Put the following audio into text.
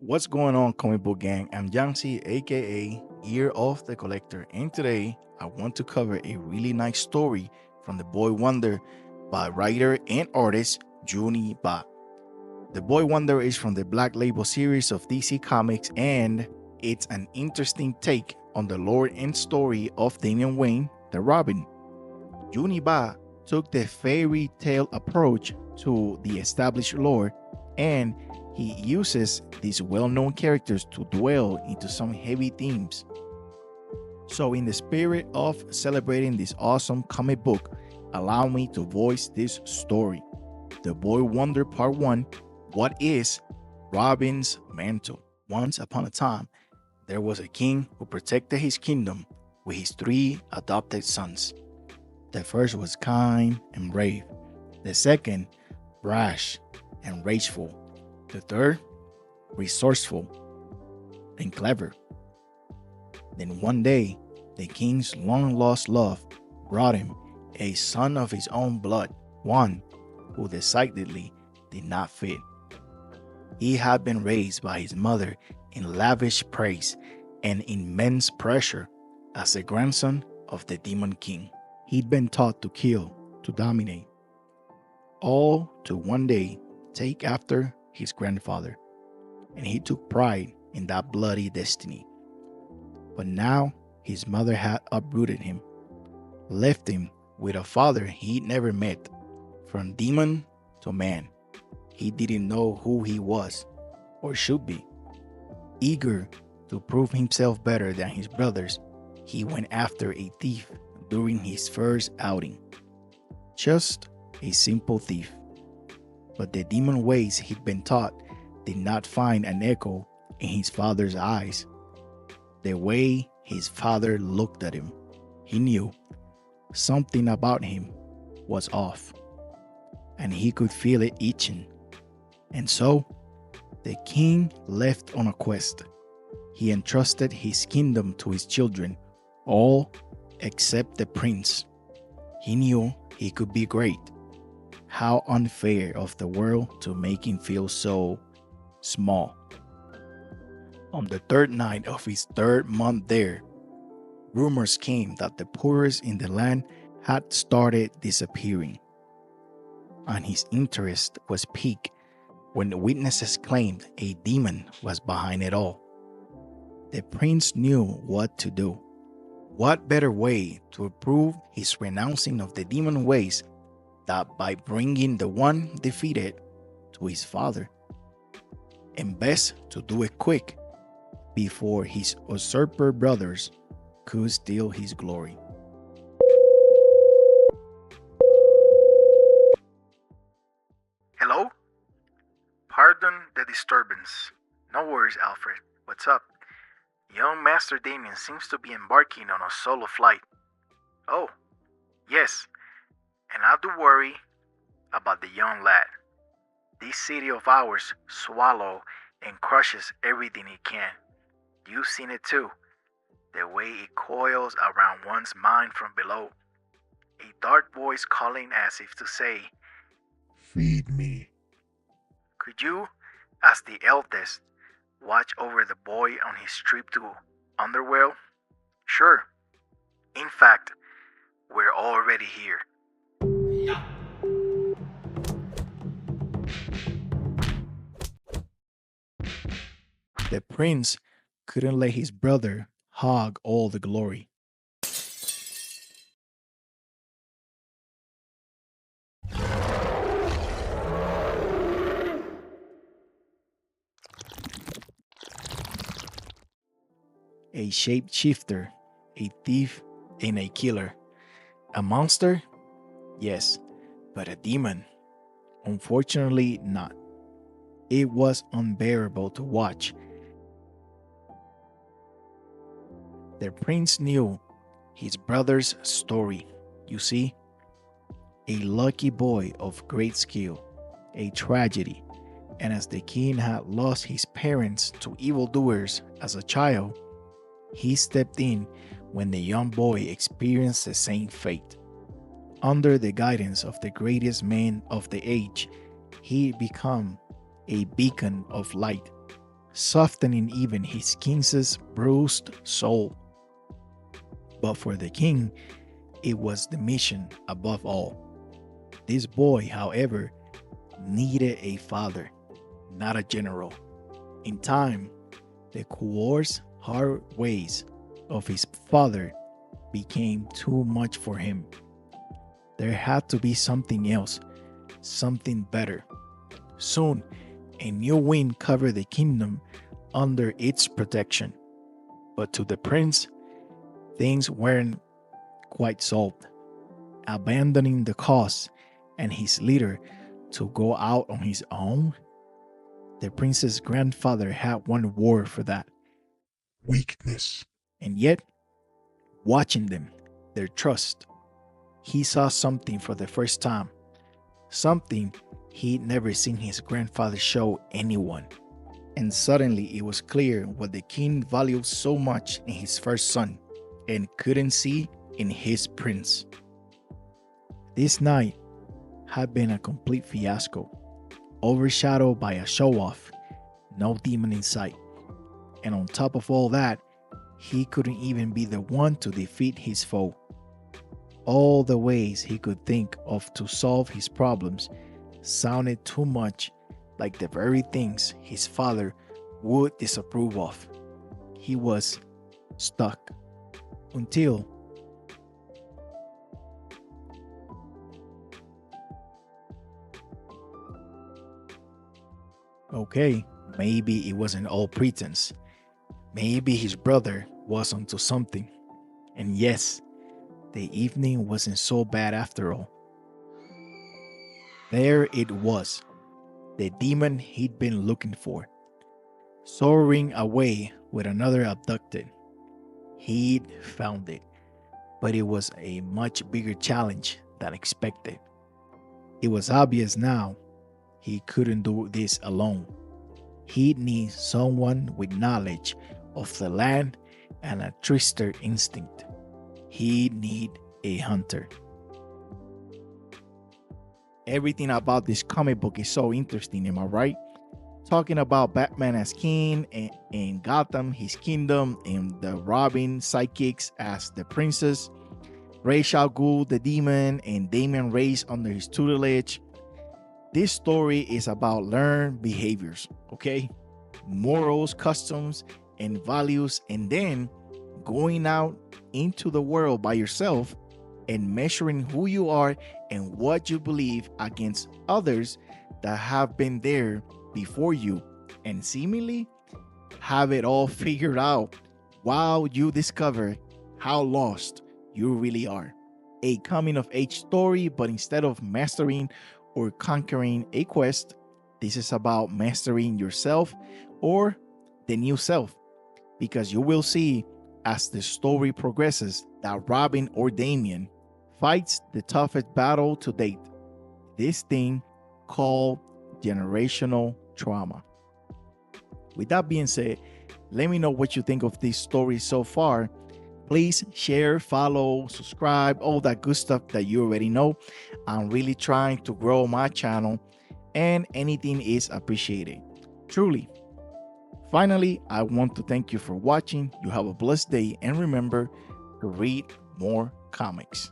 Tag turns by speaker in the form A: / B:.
A: What's going on, comic book gang? I'm Yangtze, aka Ear of the Collector, and today I want to cover a really nice story from The Boy Wonder by writer and artist Juni Ba. The Boy Wonder is from the Black Label series of DC Comics, and it's an interesting take on the lore and story of Damian Wayne, the Robin. Juni Ba took the fairy tale approach to the established lore, and he uses these well-known characters to dwell into some heavy themes. So in the spirit of celebrating this awesome comic book, allow me to voice this story. The Boy Wonder Part 1, What is Robin's Mantle? Once upon a time, there was a king who protected his kingdom with his 3 adopted sons. The first was kind and brave. The second, brash and rageful. The third, resourceful and clever. Then one day, the king's long-lost love brought him a son of his own blood, one who decidedly did not fit. He had been raised by his mother in lavish praise and immense pressure as the grandson of the Demon King. He'd been taught to kill, to dominate, all to one day take after his grandfather, and he took pride in that bloody destiny. But now his mother had uprooted him, left him with a father he'd never met. From demon to man, he didn't know who he was or should be. Eager to prove himself better than his brothers, he went after a thief during his first outing. Just a simple thief. But the demon ways he'd been taught did not find an echo in his father's eyes. The way his father looked at him, he knew something about him was off, and he could feel it itching. And so, the king left on a quest. He entrusted his kingdom to his children, all except the prince. He knew he could be great. How unfair of the world to make him feel so small. On the third night of his third month there, rumors came that the poorest in the land had started disappearing, and his interest was piqued when witnesses claimed a demon was behind it all. The prince knew what to do. What better way to prove his renouncing of the demon ways than by bringing the one defeated to his father? And best to do it quick, before his usurper brothers could steal his glory.
B: Hello? Pardon the disturbance. No worries, Alfred. What's up? Young Master Damien seems to be embarking on a solo flight. Oh, yes. And I do worry about the young lad. This city of ours swallows and crushes everything it can. You've seen it too. The way it coils around one's mind from below. A dark voice calling as if to say,
C: Feed me.
B: could you, as the eldest, watch over the boy on his trip to Underworld? Sure. In fact, we're already here.
A: The prince couldn't let his brother hog all the glory. A shapeshifter, a thief, and a killer. A monster? Yes, but a demon? Unfortunately not. It was unbearable to watch. The prince knew his brother's story. You see, a lucky boy of great skill, a tragedy, and as the king had lost his parents to evildoers as a child, he stepped in when the young boy experienced the same fate. Under the guidance of the greatest man of the age, he became a beacon of light, softening even his king's bruised soul. But for the king, it was the mission above all. This boy, however, needed a father, not a general. In time, the coarse, hard ways of his father became too much for him. There had to be something else, something better. Soon, a new wind covered the kingdom under its protection. But to the prince, things weren't quite solved. Abandoning the cause and his leader to go out on his own, the prince's grandfather had one word for that.
C: Weakness.
A: And yet, watching them, their trust, he saw something for the first time. Something he'd never seen his grandfather show anyone. And suddenly it was clear what the king valued so much in his first son and couldn't see in his prince. This night had been a complete fiasco, overshadowed by a show-off, no demon in sight. And on top of all that, he couldn't even be the one to defeat his foe. All the ways he could think of to solve his problems sounded too much like the very things his father would disapprove of. He was stuck until okay, maybe it wasn't all pretense. Maybe his brother was onto something. And yes, the evening wasn't so bad after all. There it was, the demon he'd been looking for, soaring away with another abducted. He'd found it, but it was a much bigger challenge than expected. It was obvious now he couldn't do this alone. He'd need someone with knowledge of the land and a trickster instinct. He'd need a hunter. Everything about this comic book is so interesting, am I right? Talking about Batman as king and Gotham, his kingdom, and the Robin sidekicks as the princess, Ra's al Ghul, the demon, and Damian Race under his tutelage. This story is about learned behaviors, okay? Morals, customs, and values, and then going out into the world by yourself and measuring who you are and what you believe against others that have been there before you and seemingly have it all figured out while you discover how lost you really are. A coming of age story, but instead of mastering or conquering a quest, this is about mastering yourself or the new self, because you will see as the story progresses that Robin or Damian fights the toughest battle to date. This thing called generational trauma. With that being said, let me know what you think of this story so far. Please share, follow, subscribe, all that good stuff that you already know. I'm really trying to grow my channel and anything is appreciated. Truly. Finally, I want to thank you for watching. You have a blessed day and remember to read more comics.